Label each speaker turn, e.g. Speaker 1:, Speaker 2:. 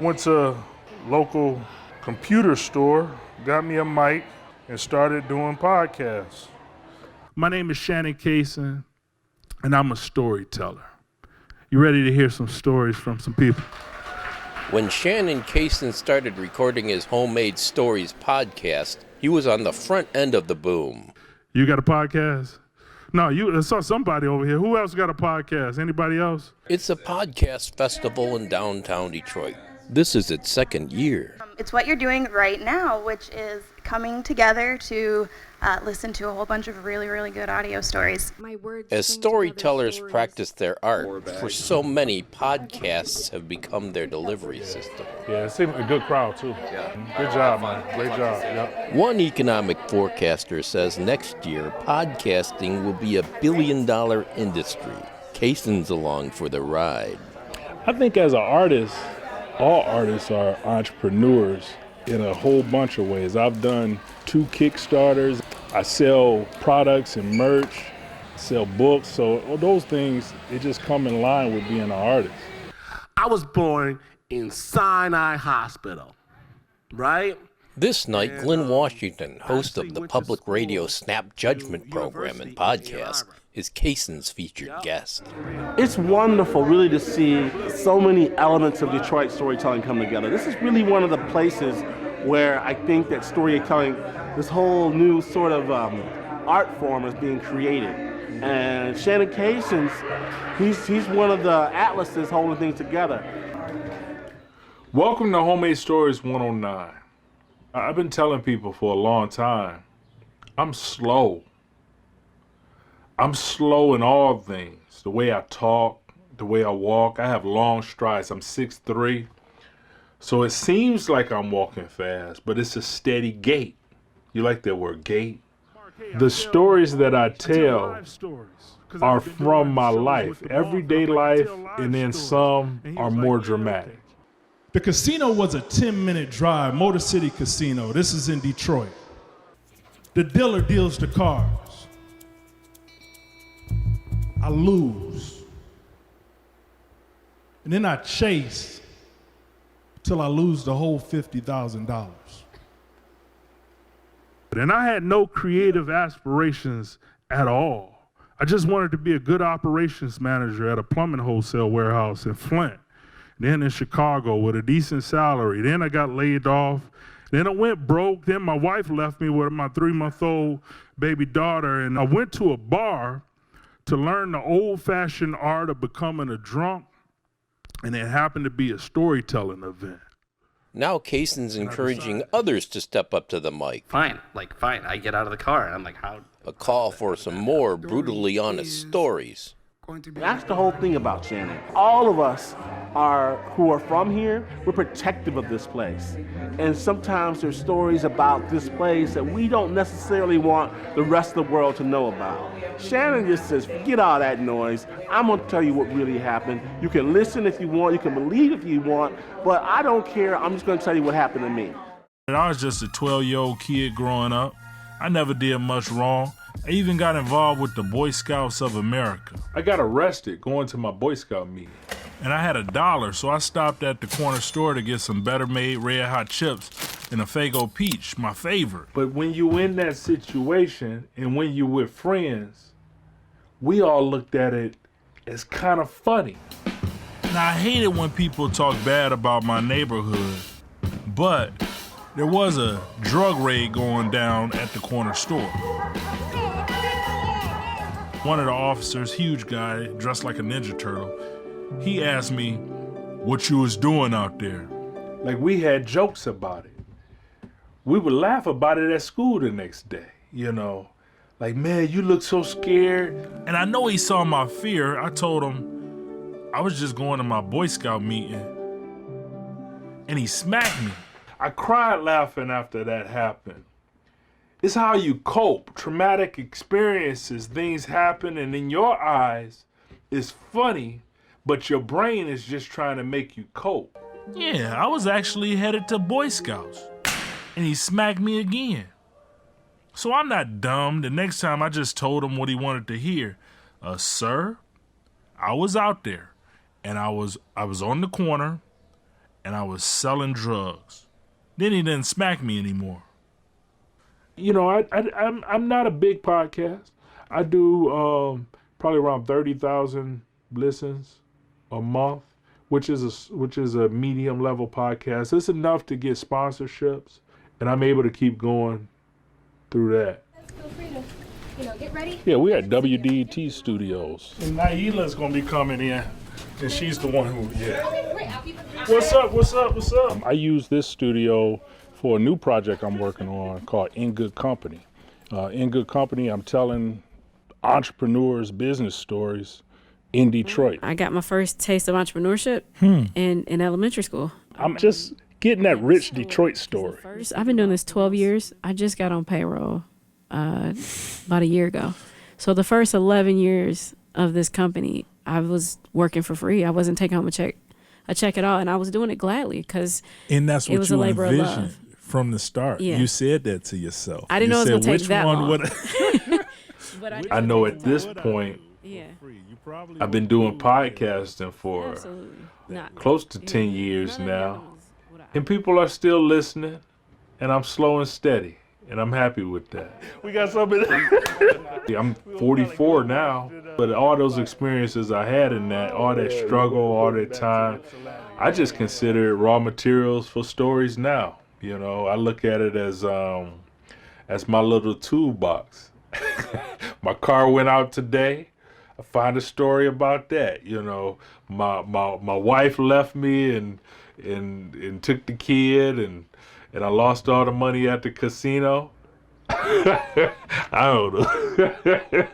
Speaker 1: Went to a local computer store, got me a mic, and started doing podcasts. My name is Shannon Cason, and I'm a storyteller. You ready to hear some stories from some people?
Speaker 2: When Shannon Cason started recording his Homemade Stories podcast, he was on the front end of the boom.
Speaker 1: You got a podcast? No, I saw somebody over here. Who else got a podcast? Anybody else?
Speaker 2: It's a podcast festival in downtown Detroit. This is its second year.
Speaker 3: It's what you're doing right now, which is coming together to listen to a whole bunch of really, really good audio stories.
Speaker 2: As storytellers practice their art, for so many, podcasts have become their delivery system.
Speaker 1: Yeah, it seemed a good crowd, too. Yeah. Good job, man. Great job. Yep.
Speaker 2: One economic forecaster says next year, podcasting will be $1 billion industry. Cason's along for the ride.
Speaker 1: I think as an artist, all artists are entrepreneurs in a whole bunch of ways. I've done 2 Kickstarters. I sell products and merch, sell books. So all those things, it just come in line with being an artist.
Speaker 4: I was born in Sinai Hospital, right?
Speaker 2: This night, Glenn Washington, host of the public radio Snap Judgment program and podcast, is Cason's featured guest.
Speaker 4: It's wonderful, really, to see so many elements of Detroit storytelling come together. This is really one of the places where I think that storytelling, this whole new sort of art form is being created. And Shannon Cason's, he's one of the atlases holding things together.
Speaker 1: Welcome to Homemade Stories 109. I've been telling people for a long time, I'm slow. I'm slow in all things. The way I talk, the way I walk. I have long strides. I'm 6'3". So it seems like I'm walking fast, but it's a steady gait. You like that word, gait? The stories that I tell are from my life, everyday life, and then some are more dramatic.
Speaker 5: The casino was a 10-minute drive, Motor City Casino. This is in Detroit. The dealer deals the cards. I lose. And then I chase till I lose the whole $50,000.
Speaker 1: And I had no creative aspirations at all. I just wanted to be a good operations manager at a plumbing wholesale warehouse in Flint. Then in Chicago with a decent salary. Then I got laid off. Then I went broke. Then my wife left me with my 3-month-old baby daughter. And I went to a bar to learn the old-fashioned art of becoming a drunk. And it happened to be a storytelling event.
Speaker 2: Now Cason's encouraging others to step up to the mic.
Speaker 6: Fine. I get out of the car and I'm like, how?
Speaker 2: A call for some more brutally honest stories.
Speaker 4: That's the whole thing about Shannon. All of us who are from here, we're protective of this place. And sometimes there's stories about this place that we don't necessarily want the rest of the world to know about. Shannon just says, forget all that noise. I'm gonna tell you what really happened. You can listen if you want, you can believe if you want, but I don't care. I'm just gonna tell you what happened to me.
Speaker 1: I was just a 12-year-old kid growing up. I never did much wrong. I even got involved with the Boy Scouts of America. I got arrested going to my Boy Scout meeting. And I had $1, so I stopped at the corner store to get some Better Made Red Hot chips and a Faygo Peach, my favorite. But when you in that situation and when you with friends, we all looked at it as kind of funny. Now, I hate it when people talk bad about my neighborhood, but there was a drug raid going down at the corner store. One of the officers, huge guy, dressed like a Ninja Turtle, he asked me what you was doing out there. Like we had jokes about it. We would laugh about it at school the next day, you know. Like, man, you look so scared. And I know he saw my fear. I told him I was just going to my Boy Scout meeting. And he smacked me. I cried laughing after that happened. It's how you cope. Traumatic experiences, things happen, and in your eyes, it's funny, but your brain is just trying to make you cope. Yeah, I was actually headed to Boy Scouts, and he smacked me again. So I'm not dumb. The next time I just told him what he wanted to hear. Sir, I was out there, and I was on the corner, and I was selling drugs. Then he didn't smack me anymore. You know, I'm not a big podcast. I do probably around 30,000 listens a month, which is a medium level podcast. It's enough to get sponsorships, and I'm able to keep going through that.
Speaker 7: Let's feel free to, get ready.
Speaker 1: Yeah, we're at WDET Studios. And Naila's gonna be coming in, and she's the one who,
Speaker 7: Okay, great. I'll keep it.
Speaker 1: What's up? I use this studio for a new project I'm working on called In Good Company. In Good Company, I'm telling entrepreneurs business stories in Detroit.
Speaker 8: I got my first taste of entrepreneurship in elementary school.
Speaker 1: I'm just getting that rich Detroit story.
Speaker 8: I've been doing this 12 years. I just got on payroll about a year ago. So the first 11 years of this company, I was working for free. I wasn't taking home a check at all, and I was doing it gladly because
Speaker 9: And that's
Speaker 8: it
Speaker 9: what
Speaker 8: was
Speaker 9: you
Speaker 8: a labor of love.
Speaker 9: envisioned from the start.
Speaker 8: Yeah.
Speaker 9: You said that to yourself.
Speaker 8: I didn't know it was
Speaker 9: You
Speaker 8: gonna
Speaker 9: said,
Speaker 8: take
Speaker 9: which
Speaker 8: that
Speaker 9: one
Speaker 8: long.
Speaker 9: would
Speaker 8: But
Speaker 1: I know at this point,
Speaker 8: Yeah,
Speaker 1: I've been doing podcasting for
Speaker 8: absolutely. Not
Speaker 1: close to 10 years
Speaker 8: none of that
Speaker 1: now.
Speaker 8: was what I-
Speaker 1: And people are still listening, and I'm slow and steady, and I'm happy with that. We got something. I'm 44 now, but all those experiences I had in that, all that struggle, all that time, I just consider it raw materials for stories now. You know, I look at it as my little toolbox. My car went out today. I find a story about that. You know, my wife left me and took the kid and I lost all the money at the casino. I don't know.